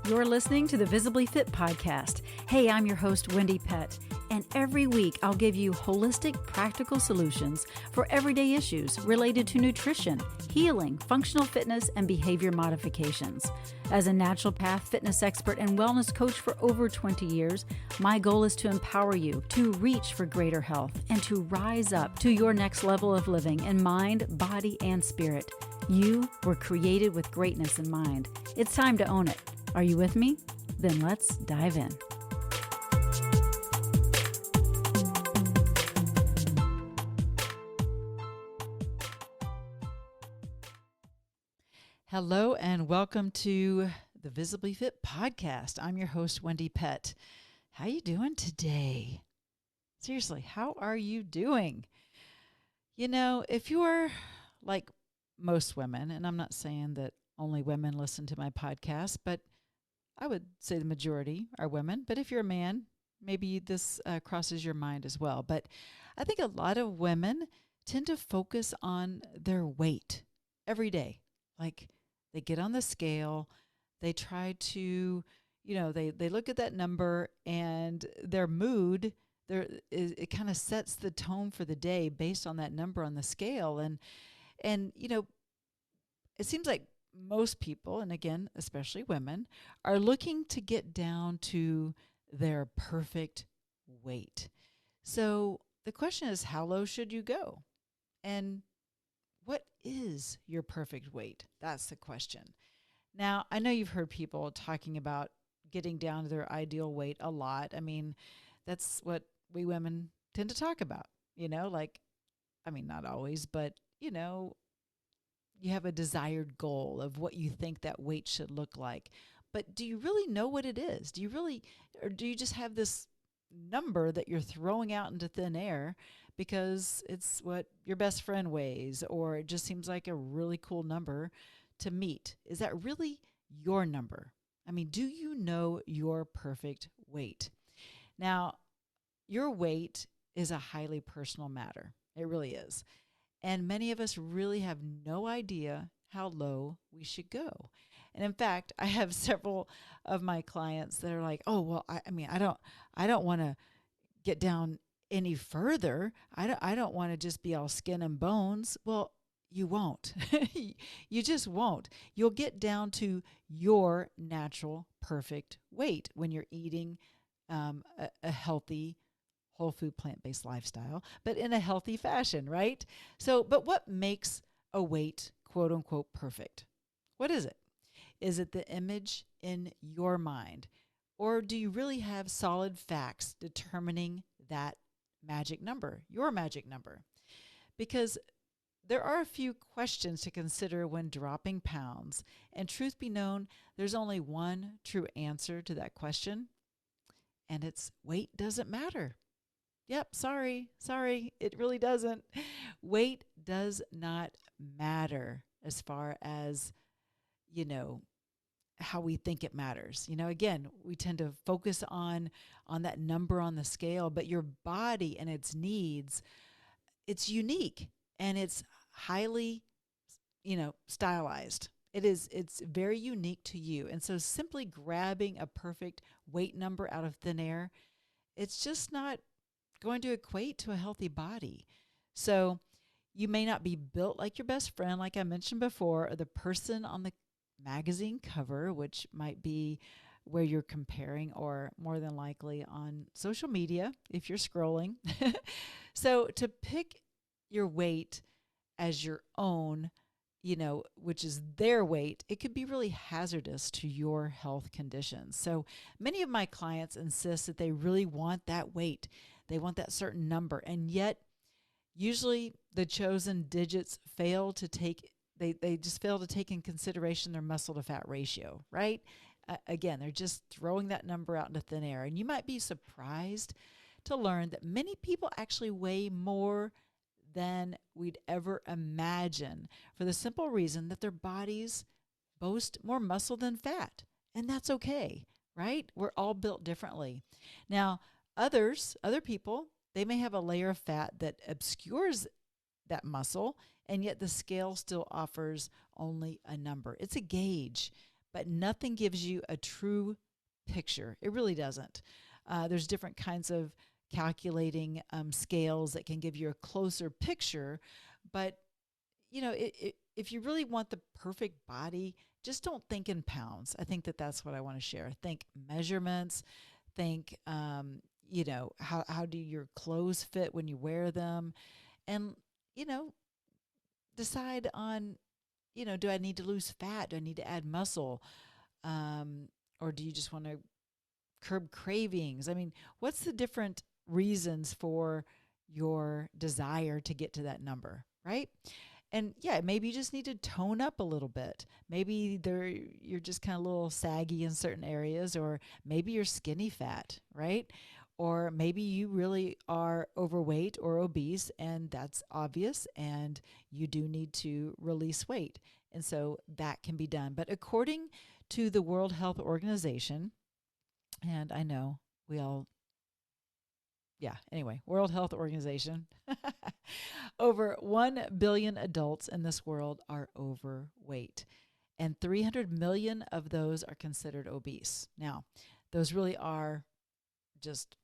You're listening to the Visibly Fit podcast. Hey, I'm your host, Wendie Pett, and every week I'll give you holistic, practical solutions for everyday issues related to nutrition, healing, functional fitness, and behavior modifications. As a naturopath, fitness expert, and wellness coach for over 20 years, my goal is to empower you to reach for greater health and to rise up to your next level of living in mind, body, and spirit. You were created with greatness in mind. It's time to own it. Are you with me? Then let's dive in. Hello and welcome to the Visibly Fit podcast. I'm your host, Wendie Pett. How you doing today? Seriously, how are you doing? You know, if you're like most women, and I'm not saying that only women listen to my podcast, but I would say the majority are women. But if you're a man, maybe this crosses your mind as well. But I think a lot of women tend to focus on their weight every day. Like they get on the scale, they try to, they look at that number and their mood, it kind of sets the tone for the day based on that number on the scale. And it seems like most people, and again, especially women, are looking to get down to their perfect weight. So the question is, how low should you go? And what is your perfect weight? That's the question. Now, I know you've heard people talking about getting down to their ideal weight a lot. I mean, that's what we women tend to talk about, not always, but, you have a desired goal of what you think that weight should look like. But do you really know what it is? Or do you just have this number that you're throwing out into thin air because it's what your best friend weighs, or it just seems like a really cool number to meet? Is that really your number? I mean, do you know your perfect weight? Now, your weight is a highly personal matter. It really is. And many of us really have no idea how low we should go. And in fact, I have several of my clients that are like, "Oh, well, I don't want to get down any further. I don't want to just be all skin and bones." Well, you won't. You just won't. You'll get down to your natural perfect weight when you're eating a healthy, whole food, plant-based lifestyle, but in a healthy fashion, right? So, but what makes a weight, quote unquote, perfect? What is it? Is it the image in your mind? Or do you really have solid facts determining that magic number, your magic number? Because there are a few questions to consider when dropping pounds. And truth be known, there's only one true answer to that question. And it's weight doesn't matter. Yep, sorry, it really doesn't. Weight does not matter as far as, how we think it matters. Again, we tend to focus on that number on the scale, but your body and its needs, it's unique and it's highly, stylized. It's very unique to you. And so simply grabbing a perfect weight number out of thin air, it's just not going to equate to a healthy body. So you may not be built like your best friend, like I mentioned before, or the person on the magazine cover, which might be where you're comparing, or more than likely on social media if you're scrolling. So to pick your weight as your own, which is their weight, it could be really hazardous to your health conditions. So many of my clients insist that they really want that weight. They want that certain number. And yet usually the chosen digits they just fail to take in consideration their muscle to fat ratio, right? Again, they're just throwing that number out into thin air. And you might be surprised to learn that many people actually weigh more than we'd ever imagine, for the simple reason that their bodies boast more muscle than fat. And that's okay, right? We're all built differently. Now, other people, they may have a layer of fat that obscures that muscle, and yet the scale still offers only a number. It's a gauge, but nothing gives you a true picture. It really doesn't. There's different kinds of calculating scales that can give you a closer picture, but if you really want the perfect body, just don't think in pounds. I think that that's what I want to share. Think measurements. Think, how do your clothes fit when you wear them, and you know, decide on, do I need to lose fat? Do I need to add muscle? Or do you just want to curb cravings? I mean, what's the different reasons for your desire to get to that number, right? And yeah, maybe you just need to tone up a little bit. Maybe you're just kind of a little saggy in certain areas, or maybe you're skinny fat, right? Or maybe you really are overweight or obese, and that's obvious, and you do need to release weight. And so that can be done. But according to the World Health Organization, and I know we all, yeah, anyway, World Health Organization, over 1 billion adults in this world are overweight, and 300 million of those are considered obese. Now, those really are just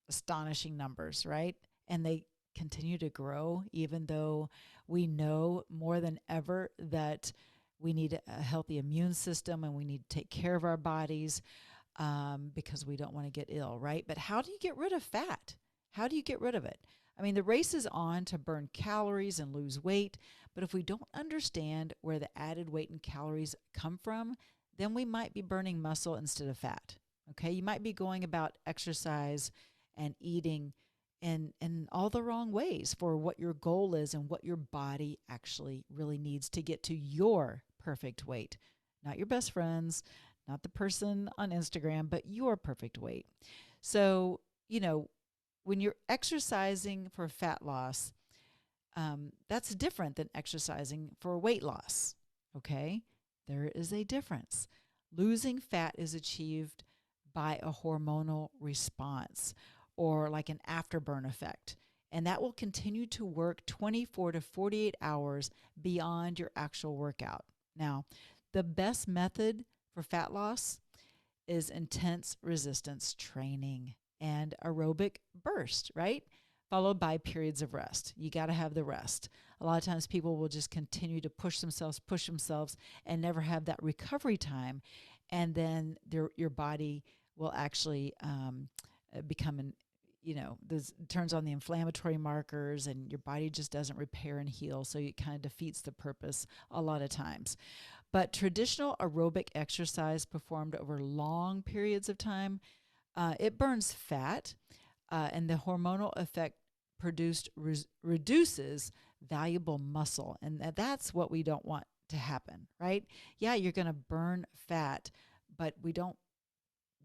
astonishing numbers, right? And they continue to grow, even though we know more than ever that we need a healthy immune system and we need to take care of our bodies, because we don't want to get ill, right? But how do you get rid of fat? How do you get rid of it? I mean, the race is on to burn calories and lose weight, but if we don't understand where the added weight and calories come from, then we might be burning muscle instead of fat. Okay, you might be going about exercise and eating in all the wrong ways for what your goal is and what your body actually really needs to get to your perfect weight. Not your best friend's, not the person on Instagram, but your perfect weight. So, when you're exercising for fat loss, that's different than exercising for weight loss. Okay? There is a difference. Losing fat is achieved by a hormonal response, or like an afterburn effect. And that will continue to work 24 to 48 hours beyond your actual workout. Now, the best method for fat loss is intense resistance training and aerobic burst, right? Followed by periods of rest. You got to have the rest. A lot of times people will just continue to push themselves, and never have that recovery time. And then your body will actually become this turns on the inflammatory markers, and your body just doesn't repair and heal. So it kind of defeats the purpose a lot of times. But traditional aerobic exercise performed over long periods of time, it burns fat, and the hormonal effect produced reduces valuable muscle. And that's what we don't want to happen, right? Yeah, you're going to burn fat, but we don't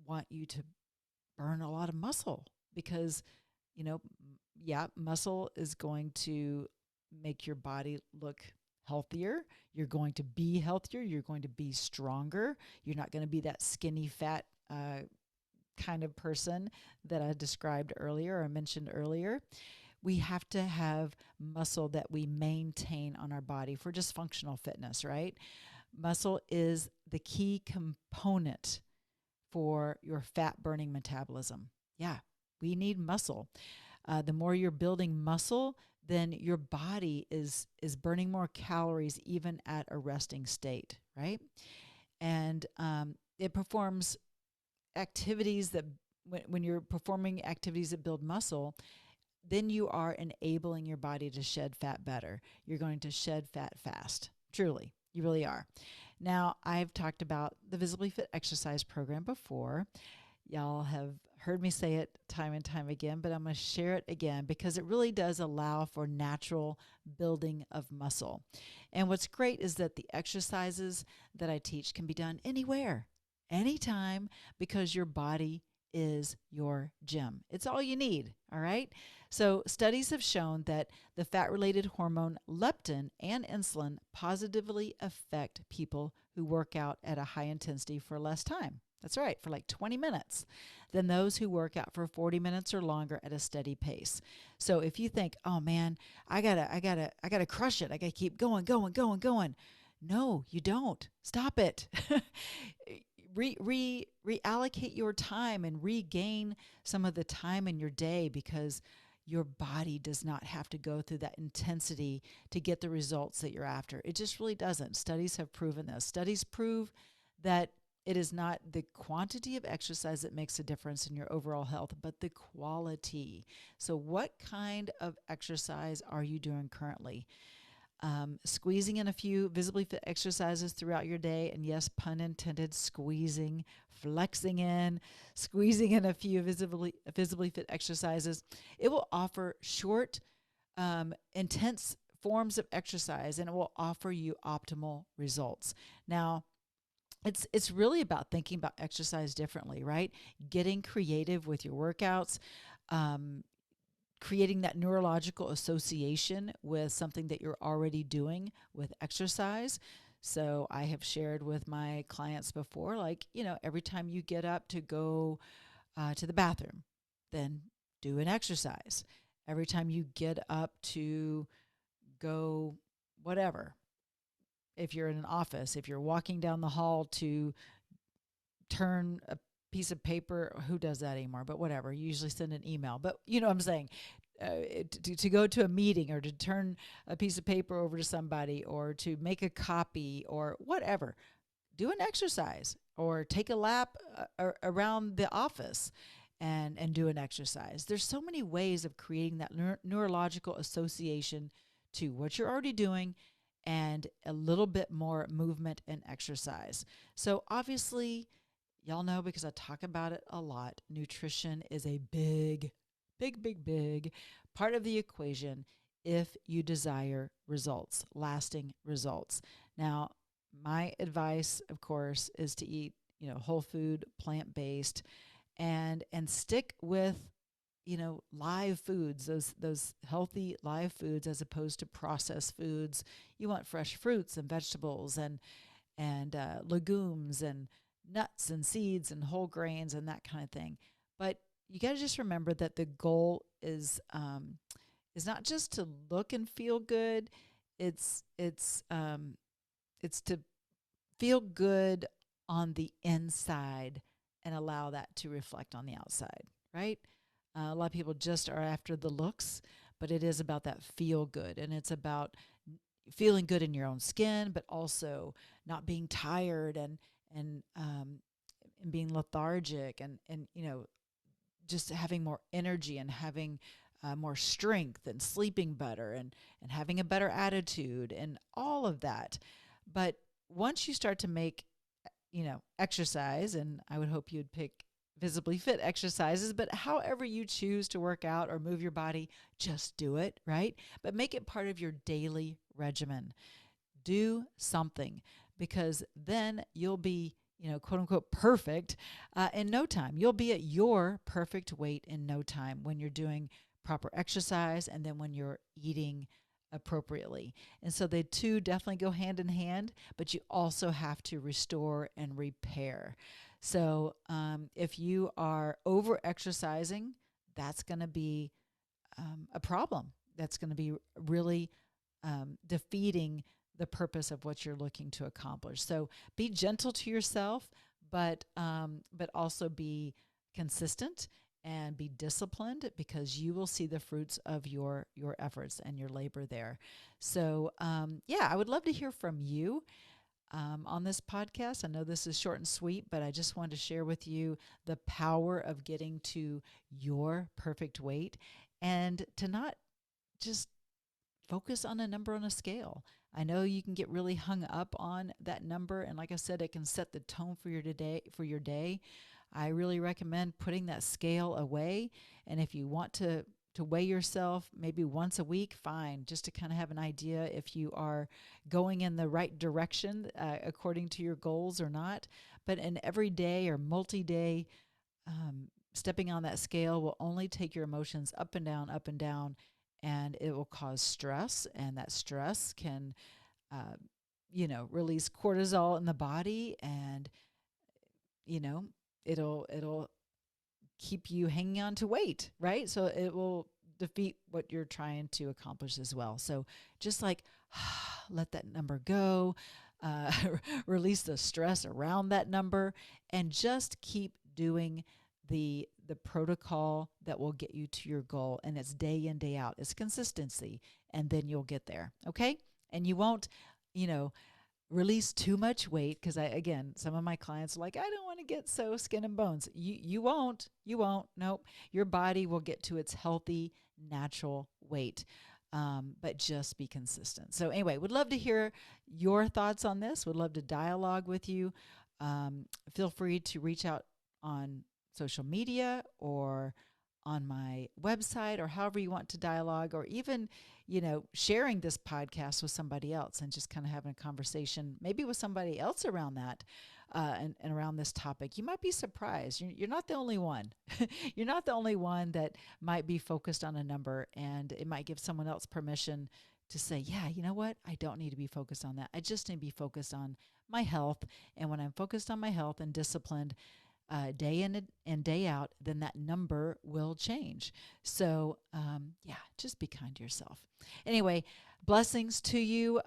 want you to burn a lot of muscle, because, muscle is going to make your body look healthier. You're going to be healthier. You're going to be stronger. You're not going to be that skinny fat kind of person that I described earlier or mentioned earlier. We have to have muscle that we maintain on our body for just functional fitness, right? Muscle is the key component for your fat burning metabolism. Yeah, we need muscle. The more you're building muscle, then your body is burning more calories even at a resting state, right? And it performs activities that, when you're performing activities that build muscle, then you are enabling your body to shed fat better. You're going to shed fat fast. Truly, you really are. Now, I've talked about the Visibly Fit exercise program before. Y'all have heard me say it time and time again, but I'm going to share it again because it really does allow for natural building of muscle. And what's great is that the exercises that I teach can be done anywhere, anytime, because your body is your gym. It's all you need, all right? So studies have shown that the fat-related hormone leptin and insulin positively affect people who work out at a high intensity for less time. That's right, for like 20 minutes, than those who work out for 40 minutes or longer at a steady pace. So if you think, oh man, I gotta crush it. I gotta keep going. No, you don't. Stop it. Reallocate your time and regain some of the time in your day, because your body does not have to go through that intensity to get the results that you're after. It just really doesn't. Studies have proven this. Studies prove that it is not the quantity of exercise that makes a difference in your overall health, but the quality. So what kind of exercise are you doing currently? Squeezing in a few visibly fit exercises throughout your day. And yes, pun intended, squeezing, flexing in, squeezing in a few visibly fit exercises. It will offer short, intense forms of exercise, and it will offer you optimal results. Now, it's really about thinking about exercise differently, right? Getting creative with your workouts, um, creating that neurological association with something that you're already doing with exercise. So I have shared with my clients before, like, every time you get up to go to the bathroom, then do an exercise. Every time you get up to go, whatever, if you're in an office, if you're walking down the hall to turn a piece of paper, who does that anymore? But whatever, you usually send an email. But you know what I'm saying? To go to a meeting, or to turn a piece of paper over to somebody, or to make a copy, or whatever, do an exercise, or take a lap around the office and do an exercise. There's so many ways of creating that neurological association to what you're already doing, and a little bit more movement and exercise. So obviously, y'all know, because I talk about it a lot, nutrition is a big, big, big, big part of the equation if you desire results, lasting results. Now, my advice, of course, is to eat, whole food, plant-based, and stick with, live foods, those healthy live foods, as opposed to processed foods. You want fresh fruits and vegetables, and legumes, and nuts and seeds and whole grains, and that kind of thing. But you got to just remember that the goal is not just to look and feel good. It's to feel good on the inside, and allow that to reflect on the outside, right? A lot of people just are after the looks, but it is about that feel good, and it's about feeling good in your own skin, but also not being tired, and being lethargic, and just having more energy, and having more strength, and sleeping better, and having a better attitude, and all of that. But once you start to make, exercise, and I would hope you'd pick visibly fit exercises, but however you choose to work out or move your body, just do it, right? But make it part of your daily regimen. Do something, because then you'll be, quote unquote, perfect in no time. You'll be at your perfect weight in no time when you're doing proper exercise, and then when you're eating appropriately. And so they two definitely go hand in hand, but you also have to restore and repair. So if you are over exercising, that's going to be a problem. That's going to be really defeating the purpose of what you're looking to accomplish. So be gentle to yourself, but also be consistent and be disciplined, because you will see the fruits of your efforts and your labor there. So yeah, I would love to hear from you on this podcast. I know this is short and sweet, but I just wanted to share with you the power of getting to your perfect weight, and to not just focus on a number on a scale. I know you can get really hung up on that number, and like I said, it can set the tone for your day. I really recommend putting that scale away, and if you want to weigh yourself maybe once a week, fine, just to kind of have an idea if you are going in the right direction according to your goals or not. But an everyday or multi-day stepping on that scale will only take your emotions up and down, and it will cause stress, and that stress can, release cortisol in the body, and, it'll keep you hanging on to weight, right? So it will defeat what you're trying to accomplish as well. So just like let that number go. release the stress around that number, and just keep doing the protocol that will get you to your goal. And it's day in, day out. It's consistency, and then you'll get there. Okay. And you won't, release too much weight, because some of my clients are like, I don't want to get so skin and bones. You won't. Nope. Your body will get to its healthy, natural weight. But just be consistent. So anyway, would love to hear your thoughts on this. Would love to dialogue with you. Feel free to reach out on social media or on my website, or however you want to dialogue, or even, sharing this podcast with somebody else and just kind of having a conversation, maybe with somebody else around that, and around this topic. You might be surprised. You're not the only one. You're not the only one that might be focused on a number, and it might give someone else permission to say, yeah, you know what? I don't need to be focused on that. I just need to be focused on my health. And when I'm focused on my health and disciplined, day in and day out, then that number will change. So, just be kind to yourself. Anyway, blessings to you.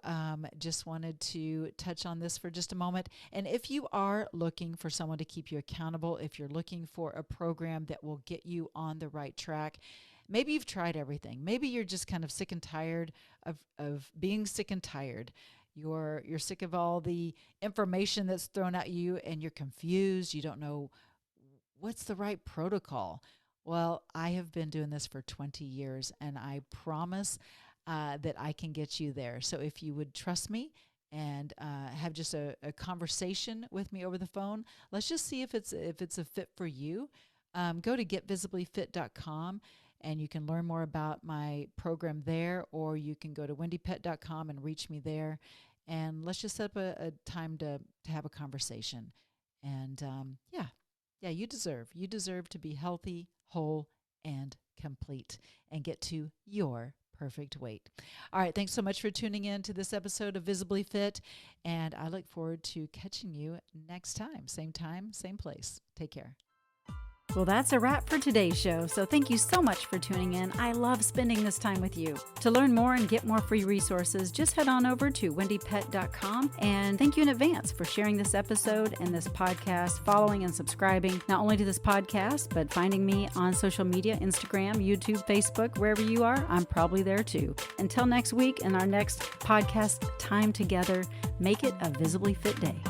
Just wanted to touch on this for just a moment. And if you are looking for someone to keep you accountable, if you're looking for a program that will get you on the right track, maybe you've tried everything. Maybe you're just kind of sick and tired of being sick and tired. You're sick of all the information that's thrown at you, and you're confused. You don't know what's the right protocol. Well, I have been doing this for 20 years, and I promise that I can get you there. So if you would trust me and have just a conversation with me over the phone, let's just see if it's a fit for you. Go to getvisiblyfit.com. and you can learn more about my program there, or you can go to wendiepett.com and reach me there. And let's just set up a time to have a conversation. And you deserve to be healthy, whole, and complete, and get to your perfect weight. All right. Thanks so much for tuning in to this episode of Visibly Fit. And I look forward to catching you next time, same place. Take care. Well, that's a wrap for today's show, so thank you so much for tuning in. I love spending this time with you. To learn more and get more free resources, just head on over to wendiepett.com, and thank you in advance for sharing this episode and this podcast, following and subscribing, not only to this podcast, but finding me on social media, Instagram, YouTube, Facebook, wherever you are, I'm probably there too. Until next week and our next podcast time together, make it a Visibly Fit day.